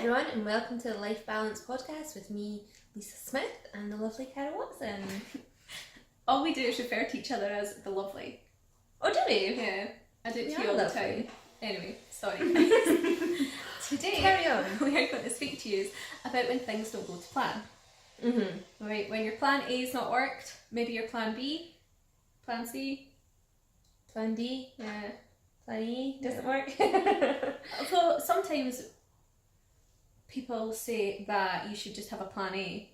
everyone, and welcome to the Life Balance Podcast with me, Lisa Smith, and the lovely Cara Watson. All we do is refer to each other as the lovely. Oh, do we? Yeah, I do it We to you are all the lovely. time. Anyway, sorry. Today, Carry on. we are going to speak to you about when things don't go to plan. Mm-hmm. Right, when your plan A is not worked, maybe your plan B, plan C. Plan D, Yeah. Plan E doesn't work. Although sometimes people say that you should just have a plan A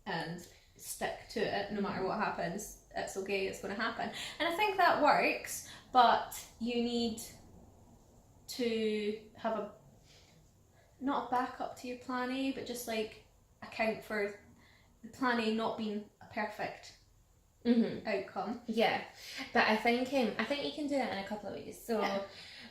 and stick to it no matter what happens. It's okay, it's going to happen. And I think that works, but you need to have not a backup to your plan A, but just like account for the plan A not being a perfect outcome. Yeah, but I think you can do that in a couple of ways. Yeah.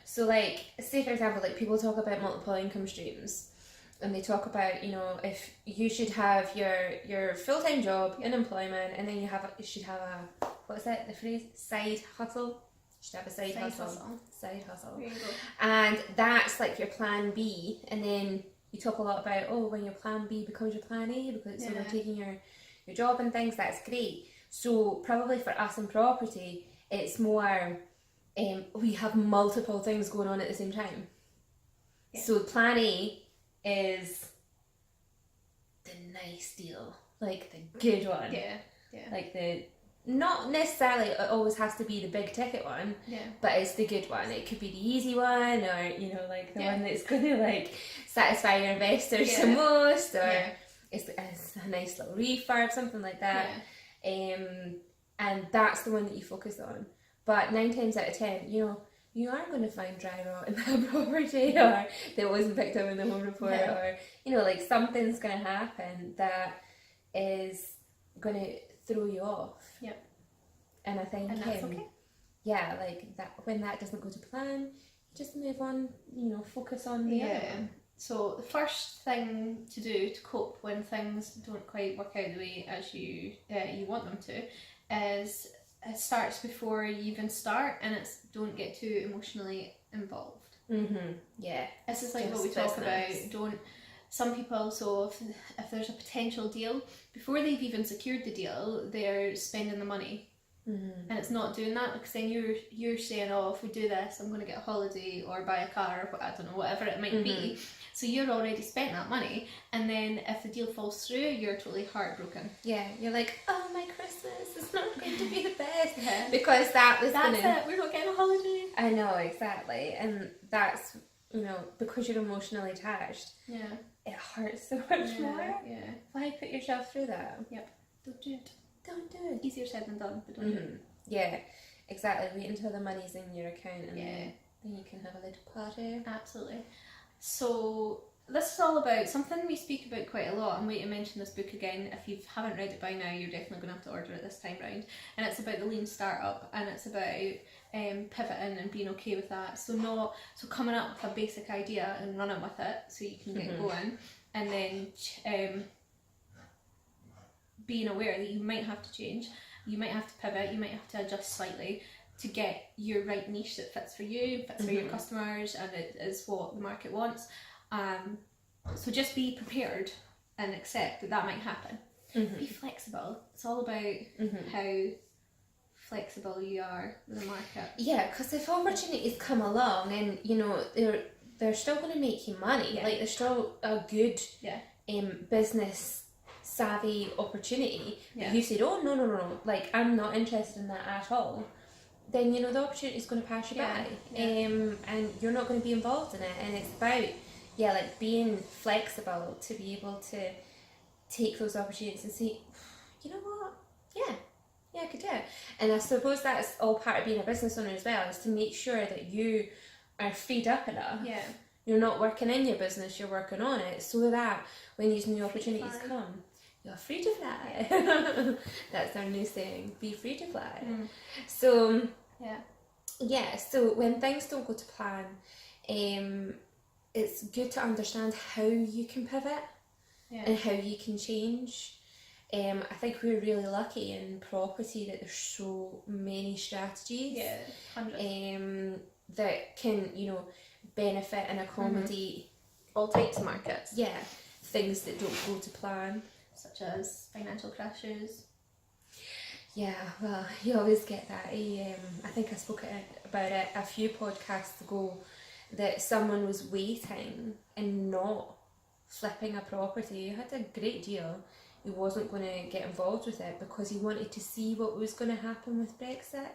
So like, say for example, like people talk about multiple income streams, and they talk about, you know, if you should have your full-time job in employment, and then you should have a, what is it, the phrase, side hustle. You should have a side hustle. Side hustle. There you go. And that's like your plan B, and then you talk a lot about, when your plan B becomes your plan A because it's overtaking your job and things. That's great. So probably for us in property, it's more we have multiple things going on at the same time. Yeah. So plan A is the nice deal, like the good one. Yeah. Like the, not necessarily it always has to be the big ticket one, but it's the good one. It could be the easy one, or you know, like the one that's going to like satisfy your investors the most, or it's a nice little refurb, something like that. And that's the one that you focus on. But 9 times out of 10, you know, you are going to find dry rot in that property, or that wasn't picked up in the home report, or you know, like something's going to happen that is going to throw you off. Yep. And I think, and that's okay. Yeah, like that, when that doesn't go to plan, just move on, you know, focus on the other one. So the first thing to do to cope when things don't quite work out the way as you want them to is it starts before you even start, and it's don't get too emotionally involved. Yeah. This is like what we talk about. Some people, so if there's a potential deal, before they've even secured the deal, they're spending the money. And it's not doing that, because then you're saying, oh, if we do this, I'm going to get a holiday or buy a car, or I don't know, whatever it might be. So you're already spent that money, and then if the deal falls through, you're totally heartbroken. Yeah, you're like, oh, my Christmas is not going to be the best, because that's it. We're not getting a holiday. I know, exactly, and that's, you know, because you're emotionally attached. Yeah. It hurts so much more. Yeah. Why put yourself through that? Yep. Don't do it. Don't do it. Easier said than done, but don't do it. Yeah, exactly. Wait until the money's in your account, and then you can have a little party. Absolutely. So this is all about something we speak about quite a lot. I'm waiting to mention this book again. If you haven't read it by now, you're definitely going to have to order it this time round. And it's about the lean startup, and it's about pivoting and being okay with that. So coming up with a basic idea and running with it so you can get going, and then being aware that you might have to change, you might have to pivot, you might have to adjust slightly to get your right niche that fits for you, fits for your customers, and it is what the market wants. So just be prepared and accept that might happen. Be flexible. It's all about how flexible you are with the market. Yeah, because if opportunities come along, and you know they're still going to make you money, like they're still a good business savvy opportunity, but you said, oh no, like I'm not interested in that at all, then you know the opportunity is going to pass you by, and you're not going to be involved in it. And it's about like being flexible to be able to take those opportunities and say, you know what, I could do it. And I suppose that's all part of being a business owner as well, is to make sure that you are freed up enough. You're not working in your business, you're working on it, so that when these new opportunities come, you're free to fly. That's our new saying, be free to fly. So so when things don't go to plan, it's good to understand how you can pivot and how you can change. I think we're really lucky in property that there's so many strategies that can, you know, benefit and accommodate all types of markets. Yeah, things that don't go to plan. Such as financial crashes. Yeah, well, you always get that. I think I spoke about it a few podcasts ago, that someone was waiting and not flipping a property. He had a great deal. He wasn't going to get involved with it because he wanted to see what was going to happen with Brexit.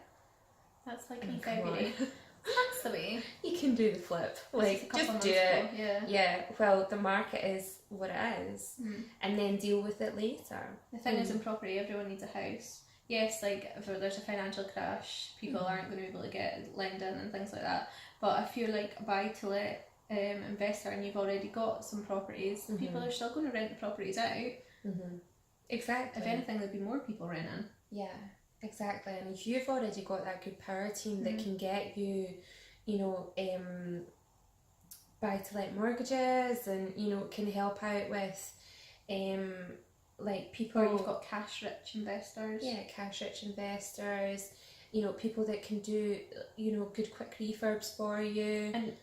That's like me February. That's the way. You can do the flip. Like, just do it. Yeah, well, the market is what it is. And then deal with it later. The thing is, in property, everyone needs a house. Yes, like, if there's a financial crash, people aren't going to be able to get lending and things like that. But if you're like a buy-to-let investor and you've already got some properties, people are still going to rent the properties out. Exactly. If anything, there'd be more people renting. Yeah, exactly. And if you've already got that good power team that can get you, you know, buy-to-let mortgages, and, you know, can help out with, like, people... Or you've got cash-rich investors. Yeah, cash-rich investors. You know, people that can do, you know, good quick refurbs for you. And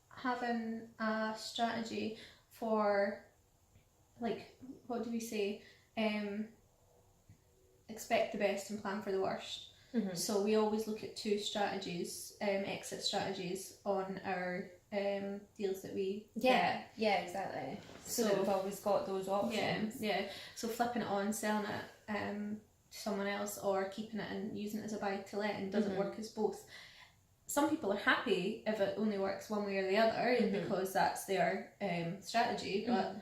having a strategy for, like, what do we say? Expect the best and plan for the worst. So we always look at two strategies, exit strategies on our deals that we get. Yeah, exactly. So we've always got those options. Yeah. So flipping it on, selling it to someone else, or keeping it and using it as a buy to let, and doesn't work as both. Some people are happy if it only works one way or the other because that's their strategy, but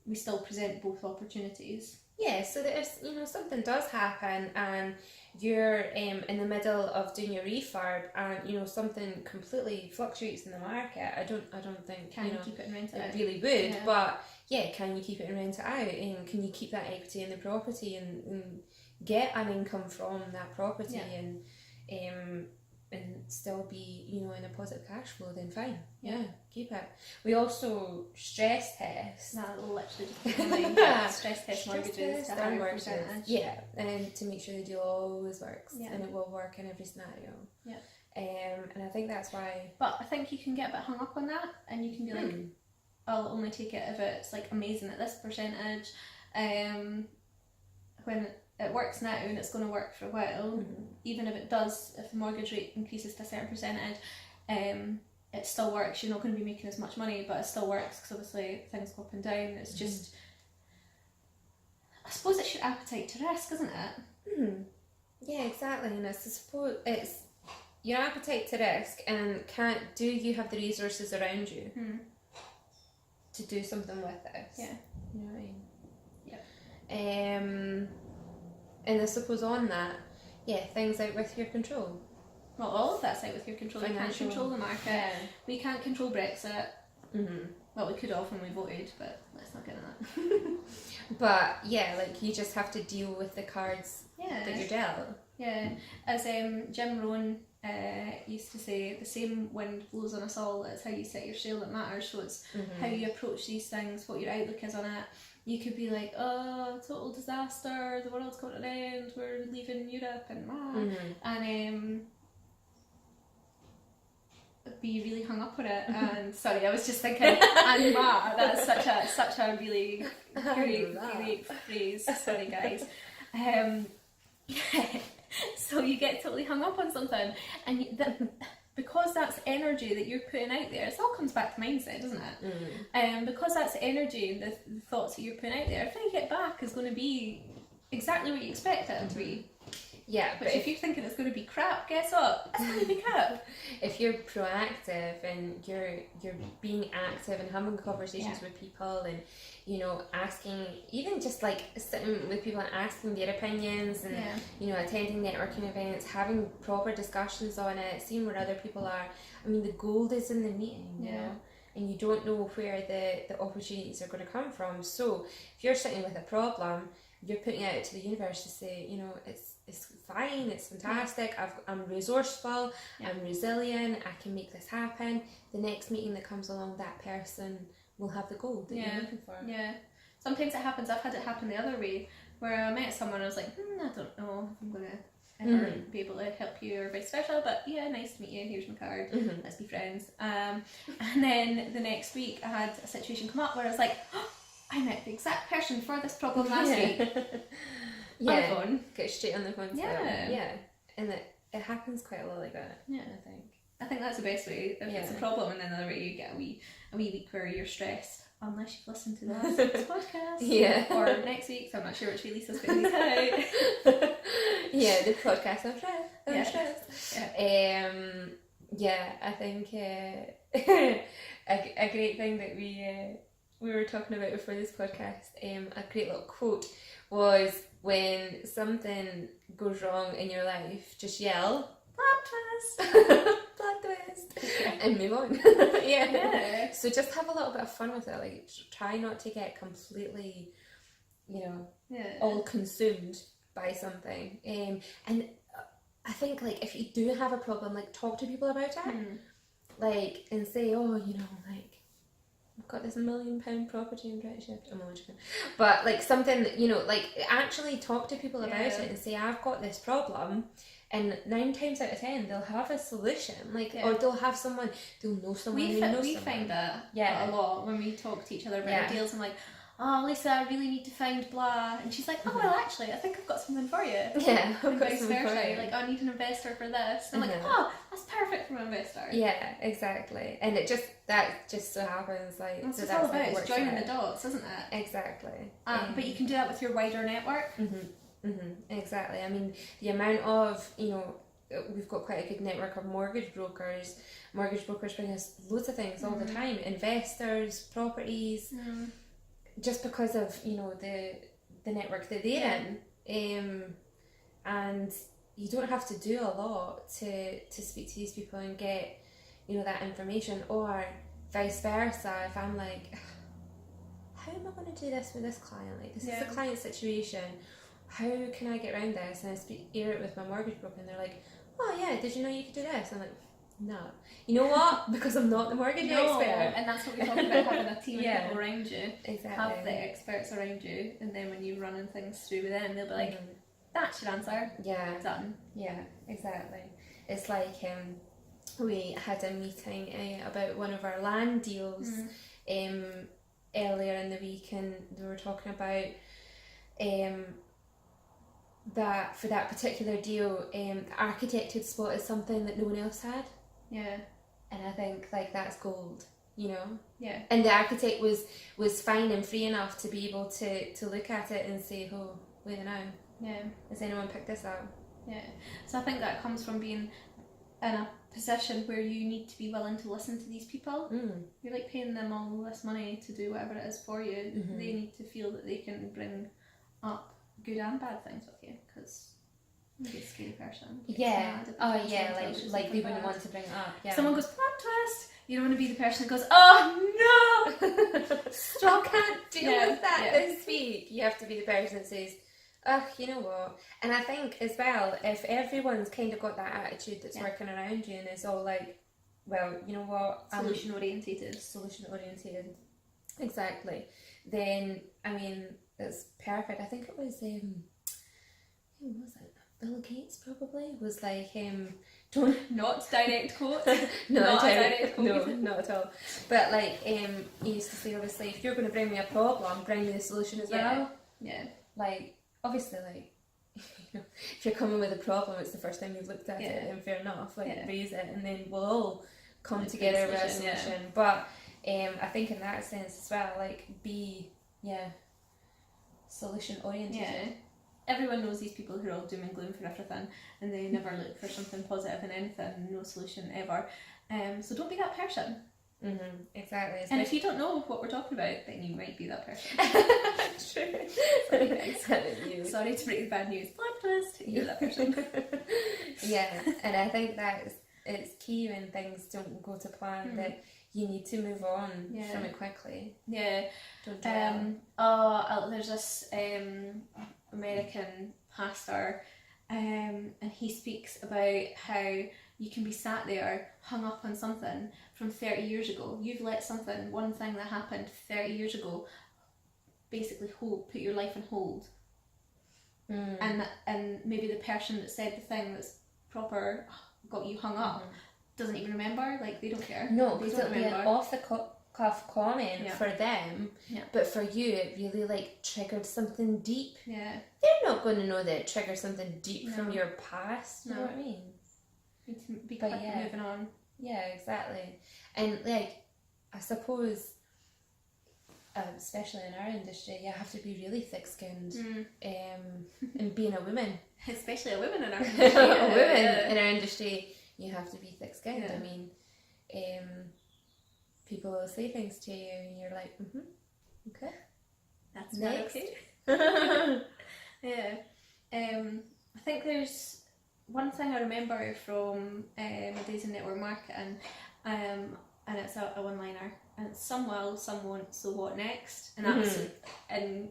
we still present both opportunities. Yeah, so that if, you know, something does happen and you're in the middle of doing your refurb and, you know, something completely fluctuates in the market, I don't think Can you keep it and rent it out? It really would, but yeah, can you keep it and rent it out, and can you keep that equity in the property and get an income from that property and still be, you know, in a positive cash flow, then fine. Yeah, keep it. We also stress test. No, literally just stress test mortgages to and mortgages. Yeah, and to make sure the deal always works and it will work in every scenario. Yeah. And I think that's why. But I think you can get a bit hung up on that, and you can be like, I'll only take it if it's like amazing at this percentage. When it works now and it's going to work for a while, even if it does, if the mortgage rate increases to a certain percentage, it still works. You're not going to be making as much money, but it still works because obviously things go up and down. It's just, I suppose it's your appetite to risk, isn't it? Yeah, exactly. And I suppose it's your appetite to risk, and do you have the resources around you to do something with this? Yeah. You know what I mean? Yeah. And I suppose on that, things out with your control. Well, all of that's out with your control. You can't control the market. Yeah. We can't control Brexit. Well, we could have when we voted, but let's not get into that. But yeah, like, you just have to deal with the cards that you're dealt. Yeah, as Jim Rohn used to say, the same wind blows on us all. It's how you set your sail that matters. So it's how you approach these things, what your outlook is on it. You could be like, oh, total disaster, the world's going to an end, we're leaving Europe, and be really hung up on it. And sorry, I was just thinking, and that's such a really great phrase. Sorry, guys. So you get totally hung up on something, and because that's energy that you're putting out there, it all comes back to mindset, doesn't it? Because that's energy and the thoughts that you're putting out there, everything you get back is going to be exactly what you expect it to be. Yeah, but if you're thinking it's going to be crap, guess what? It's going to be crap. If you're proactive and you're being active and having conversations with people, and, you know, asking, even just like sitting with people and asking their opinions, and you know, attending networking events, having proper discussions on it, seeing where other people are. I mean, the gold is in the meeting, you know, and you don't know where the opportunities are going to come from. So if you're sitting with a problem, you're putting it out to the universe to say, you know, it's fine, it's fantastic, I'm resourceful, I'm resilient, I can make this happen. The next meeting that comes along, that person will have the gold that you're looking for. Yeah. Sometimes it happens, I've had it happen the other way, where I met someone and I was like, I don't know if I'm going to ever be able to help you or vice versa, but yeah, nice to meet you, here's my card, let's be friends. And then the next week I had a situation come up where I was like, oh, I met the exact person for this problem last week. On the phone. Get straight on the phone. Yeah. And it happens quite a lot like that. Yeah, I think that's the best way. If it's a problem, and then the other way you get a wee week where you're stressed, unless you've listened to the last week's podcast. Yeah. Or next week, so I'm not sure which way Lisa's putting these out. Yeah, the podcast of stress. Yeah, I think a great thing that we were talking about before this podcast, a great little quote was, when something goes wrong in your life, just yell, plot twist, plot twist, and move on. Yeah. So just have a little bit of fun with it. Like, try not to get completely, all consumed by something. And I think, like, if you do have a problem, like, talk to people about it. Like, and say, oh, like, I've got this £1 million property I'm trying to shift. I'm only joking. But like something, like actually talk to people about it and say, I've got this problem, and 9 times out of 10 they'll have a solution. Like, or they'll know someone. We find that a lot when we talk to each other about our deals. I'm like, oh, Lisa, I really need to find blah, and she's like, oh, well, actually, I think I've got something for you. Yeah, and vice versa. Like, oh, I need an investor for this. And I'm like, oh, that's perfect for an investor. Yeah, exactly. And that just so happens, like, that's what it's all about. It's joining the dots, isn't it? Exactly. But you can do that with your wider network. Exactly. I mean, the amount of, we've got quite a good network of mortgage brokers. Mortgage brokers bring us loads of things all the time. Investors, properties. Just because of the network that they're in, and you don't have to do a lot to speak to these people and get that information, or vice versa. If I'm like, how am I going to do this with this client? Like, this is a client situation. How can I get around this? And I hear it with my mortgage broker, and they're like, oh yeah, did you know you could do this? I'm like, no. You know what? Because I'm not the mortgage expert. And that's what we talk about, having a team of people around you. Exactly. Have the experts around you, and then when you're running things through with them, they'll be like, that's your answer. Yeah. Done. Yeah, exactly. It's like we had a meeting about one of our land deals earlier in the week, and they were talking about that for that particular deal, the architect had spotted something that no one else had. Yeah. And I think, like, that's gold, Yeah. And the architect was fine and free enough to be able to look at it and say, oh, wait a minute. Yeah. Has anyone picked this up? Yeah. So I think that comes from being in a position where you need to be willing to listen to these people. You're like paying them all this money to do whatever it is for you. They need to feel that they can bring up good and bad things with you, because you're a scary person. Like they wouldn't want to bring it up. Yeah. Someone goes, plot twist. You don't want to be the person that goes, oh no, stop, can't deal with that this week. You have to be the person that says, oh, you know what? And I think as well, if everyone's kind of got that attitude that's working around you, and it's all like, well, you know what, solution orientated, exactly. Then I mean, it's perfect. I think it was who was it? Bill Gates probably was like don't not direct quote. Not direct quote. No, not at all. But like he used to say, obviously, if you're going to bring me a problem, bring me the solution as well. Yeah. Like, obviously, like, if you're coming with a problem, it's the first time you've looked at it, and fair enough, like raise it, and then we'll all come together with a solution. But I think in that sense as well, like, be solution oriented. Yeah. Everyone knows these people who are all doom and gloom for everything, and they never look for something positive in anything, no solution ever. So don't be that person. Exactly. And if you don't know what we're talking about, then you might be that person. True. Sorry to break the bad news. Plot twist. You're that person. Yeah, and I think it's key when things don't go to plan that you need to move on from it quickly. Yeah. Don't there's this American pastor, and he speaks about how you can be sat there hung up on something from 30 years ago. You've let one thing that happened 30 years ago, basically put your life on hold. and maybe the person that said the thing that's proper got you hung up doesn't even remember. Like, they don't care. No, because it'll be an off the cuff comment for them, yeah. but for you it really like triggered something deep. Yeah, they're not going to know that it triggered something deep from your past. You know what I mean? Need to be quick and moving on. Yeah, exactly. And like, I suppose, especially in our industry, you have to be really thick-skinned. And being a woman, especially a woman in our industry, in our industry, you have to be thick-skinned. Yeah. I mean, people will say things to you, and you're like, okay, that's not okay. Yeah. I think there's one thing I remember from my days in network marketing, and it's a one-liner, and it's some will, some won't, so what next? And that's in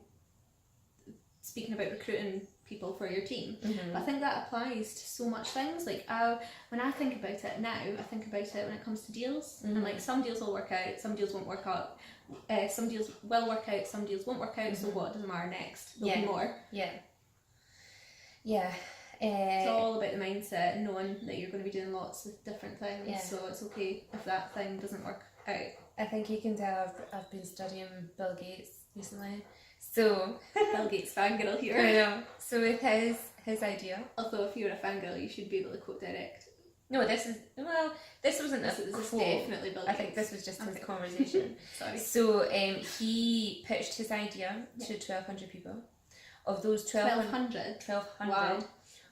speaking about recruiting people for your team. But I think that applies to so much things. Like, when I think about it now, I think about it when it comes to deals, and like, some deals will work out, some deals won't work out, some deals will work out, some deals won't work out, so what doesn't matter next? There'll be more. It's all about the mindset, knowing that you're going to be doing lots of different things, so it's okay if that thing doesn't work out. I think you can tell I've been studying Bill Gates recently. So Bill Gates fangirl here. I know. So with his idea. Although if you're a fangirl, you should be able to quote direct. No, this wasn't this is definitely Bill Gates. I think this was just his conversation. Sorry. So he pitched his idea to 1,200 people. Of those 1,200. Wow.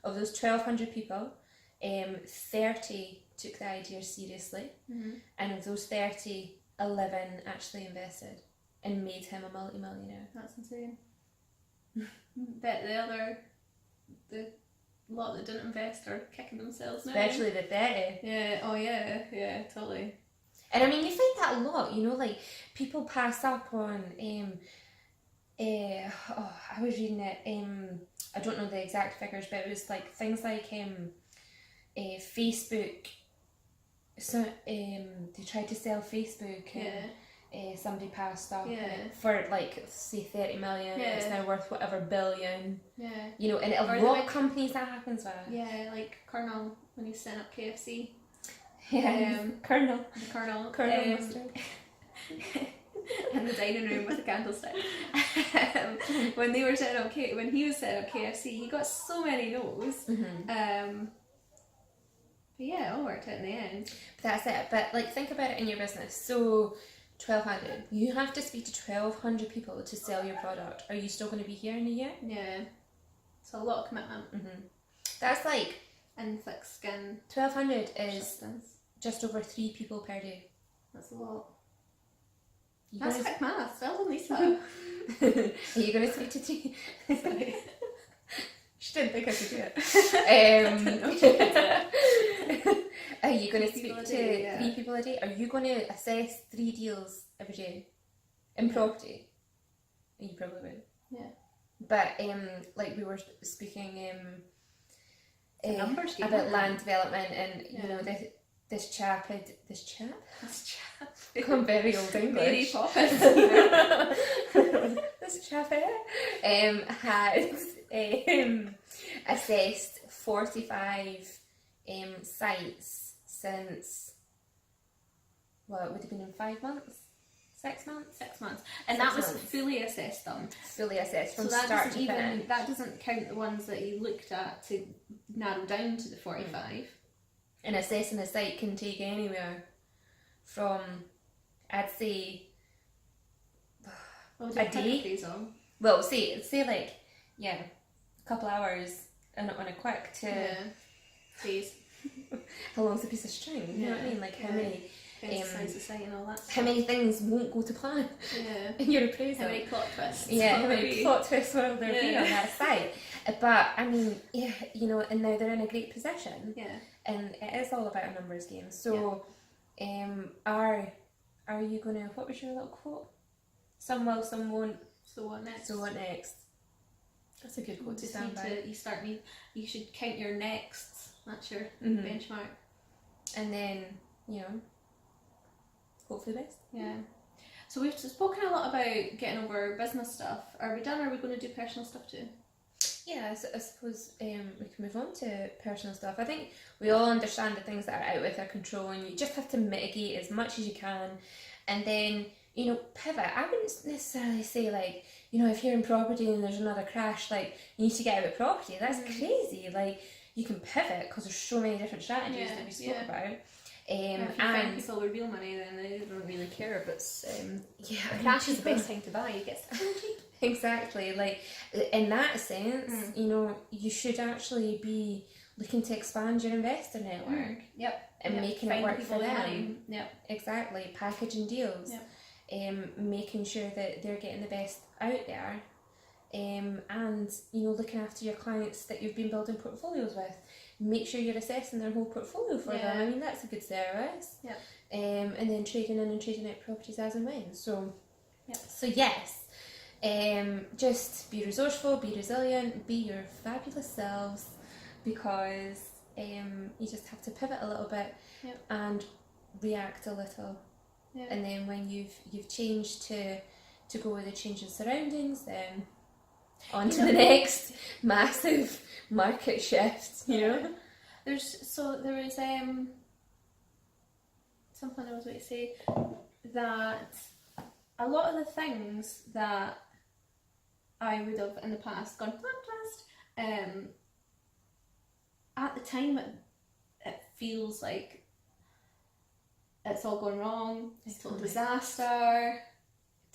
Of those 1,200 people, 30 took the idea seriously, and of those 30, 11 actually invested and made him a multi-millionaire. That's insane. Bet the lot that didn't invest are kicking themselves now. Especially the 30. Yeah, oh yeah, totally. And I mean, you find that a lot, you know, like, people pass up on, I was reading it, I don't know the exact figures, but it was like things like Facebook, so they tried to sell Facebook, and somebody passed up for like, say, 30 million, it's now worth whatever billion, you know, and a lot of companies that happens with. Yeah, like Colonel, when he set up KFC. Colonel Mustard. In the dining room with a candlestick. When they were setting up when he was setting up KFC, he got so many no's. But yeah, it all worked out in the end. That's it. But like, think about it in your business. So 1,200. You have to speak to 1,200 people to sell your product. Are you still going to be here in a year? Yeah. It's a lot of commitment. That's like, and thick skin. 1,200 is just over 3 people per day. That's a lot. That's quick maths. Well done, Lisa. Are you going to speak to 3? Sorry. She didn't think I could do it. Are you going to speak to 3 people a day? Are you going to assess 3 deals every day in property? You probably would. Yeah. But like, we were speaking numbers game, about land development, and you know, this chap become very old English. Mary Poppins. This chap had assessed 45 sites since, well, it would have been in 5 months? 6 months? 6 months. And that was fully assessed them. Fully assessed from so that start to finish. That doesn't count the ones that you looked at to narrow down to the 45. And assessing a site can take anywhere from, I'd say, a day. Well, say like, a couple hours on a quick to days. How long's a piece of string? You know what I mean? Like, how many society and all that stuff. How many things won't go to plan in your appraisal? How many plot twists? How many plot twists will there be on that site? But I mean, you know, and now they're in a great position. And it is all about a numbers game. So, are you gonna? What was your little quote? Some will, some won't. So what next? So what next? That's a good quote to stand by. You should count your nexts. That's your benchmark. And then, you know, hope for the best. Yeah. So we've spoken a lot about getting over business stuff. Are we done? Or are we going to do personal stuff too? Yeah, I suppose we can move on to personal stuff. I think we all understand the things that are out with our control, and you just have to mitigate as much as you can, and then pivot. I wouldn't necessarily say like if you're in property and there's another crash, like you need to get out of property. That's crazy. Like you can pivot because there's so many different strategies that we spoke about. If you find people with real money, then they don't really care if it's a crash is the best time to buy. You get stuff cheap. Exactly. Like in that sense, you should actually be looking to expand your investor network. And making it work for them. Exactly. Packaging deals. Making sure that they're getting the best out there. And looking after your clients that you've been building portfolios with. Make sure you're assessing their whole portfolio for them. I mean, that's a good service. And then trading in and trading out properties as and when. So yes, just be resourceful, be resilient, be your fabulous selves, because you just have to pivot a little bit and react a little. And then when you've changed to go with the changing surroundings, then on to the next massive market shift. There was something I was going to say, that a lot of the things that I would have in the past gone at the time it feels like it's all gone wrong, it's a total disaster,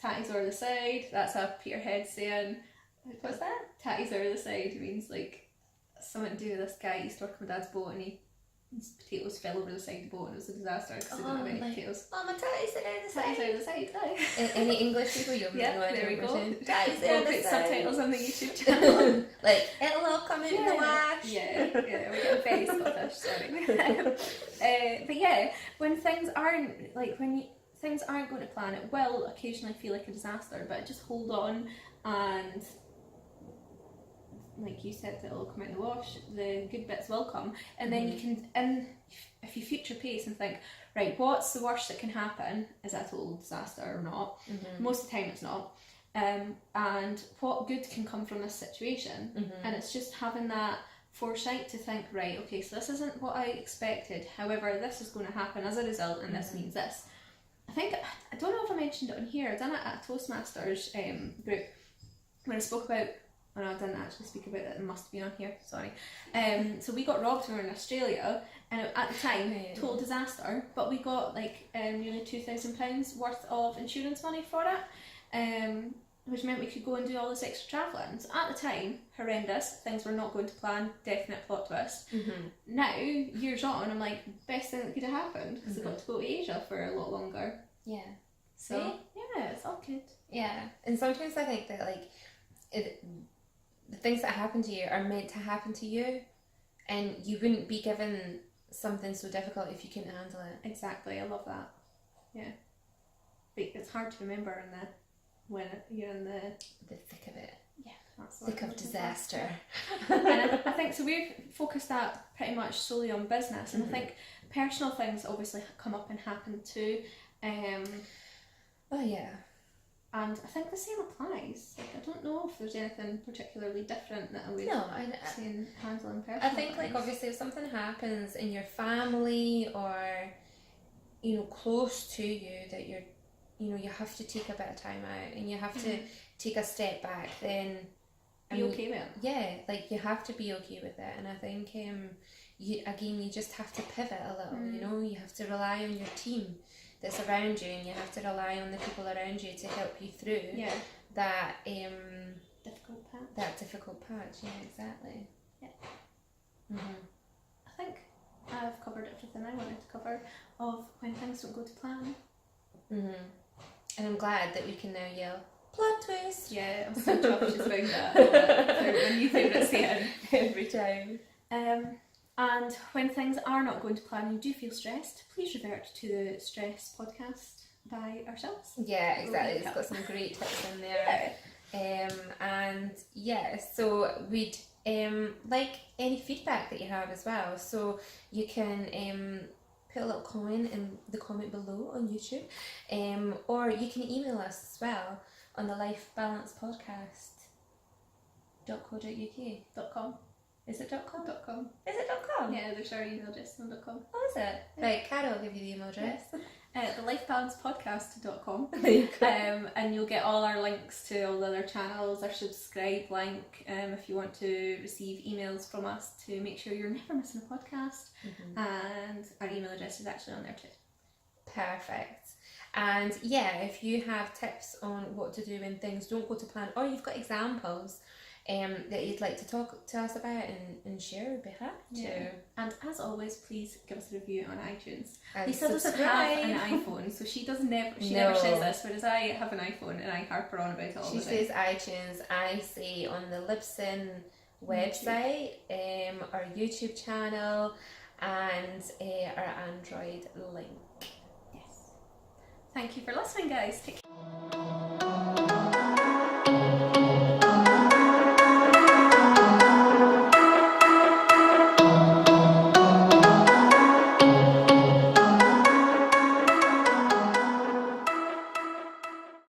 tatties are the side. That's a Peterhead saying. What's that? Tatties are the side means like something to do with this guy used to work on my dad's boat, and his potatoes fell over the side of the boat and it was a disaster because he didn't have any potatoes. Oh, my tatties are the side. Tatties are the side, aye. Any English people, you'll know there we go. Tatties are the side. Subtitles on the YouTube channel. Like, it'll all come out in the wash. Yeah, we're getting very Scottish, sorry. But when things aren't, things aren't going to plan, it will occasionally feel like a disaster, but just hold on, and like you said, it'll come out in the wash, the good bits will come, and then you can, and if you future pace and think, right, what's the worst that can happen? Is that a total disaster or not? Most of the time it's not. And what good can come from this situation? And it's just having that foresight to think, right, okay, so this isn't what I expected, however this is going to happen as a result, and this means this. I don't know if I mentioned it on here, I done it at a Toastmasters group when I spoke about, I didn't actually speak about it, it must be on here, sorry. So we got robbed when we were in Australia, and at the time, total disaster, but we got like nearly £2,000 worth of insurance money for it, which meant we could go and do all this extra travelling. So at the time, horrendous, things were not going to plan, definite plot twist. Now, years on, I'm like, best thing that could have happened, because I got to go to Asia for a lot longer. So, it's all good. And sometimes I think that like, the things that happen to you are meant to happen to you, and you wouldn't be given something so difficult if you couldn't handle it. Exactly, I love that. But it's hard to remember when you're in the thick of it. That's thick of disaster. And I think so. We've focused that pretty much solely on business, and I think personal things obviously come up and happen too. And I think the same applies. Like, I don't know if there's anything particularly different that I would say in handling personal I think things. Like obviously if something happens in your family or close to you that you're you have to take a bit of time out and you have to take a step back, then be okay with it. Yeah, like you have to be okay with it, and I think you just have to pivot a little. You have to rely on your team that's around you, and you have to rely on the people around you to help you through that difficult patch. That difficult patch, exactly. I think I've covered everything I wanted to cover of when things don't go to plan. And I'm glad that we can now yell plot twist. Yeah, I'm so chuffed she's found that. My new favourite saying every time. And when things are not going to plan and you do feel stressed, please revert to the Stress podcast by ourselves. Yeah, exactly. It's got some great tips in there. So we'd like any feedback that you have as well. So you can put a little comment in the comment below on YouTube, or you can email us as well on the Life Balance Podcast .co.uk. .com. Is it .com? .com. Is it .com? Yeah, there's our email address on .com. Oh, is it? Yeah. Right, Cara will give you the email address. thelifebalancepodcast.com. There you go. And you'll get all our links to all the other channels, our subscribe link, if you want to receive emails from us to make sure you're never missing a podcast. And our email address is actually on there too. Perfect. And yeah, if you have tips on what to do when things don't go to plan, or you've got examples that you'd like to talk to us about and share, we'd be happy to. And as always, please give us a review on iTunes. And Lisa doesn't have an iPhone, so she never says this, whereas I have an iPhone and I harper on about it all the time. She says iTunes, I say on the Libsyn website, our YouTube channel, and our Android link. Yes. Thank you for listening, guys. Take care.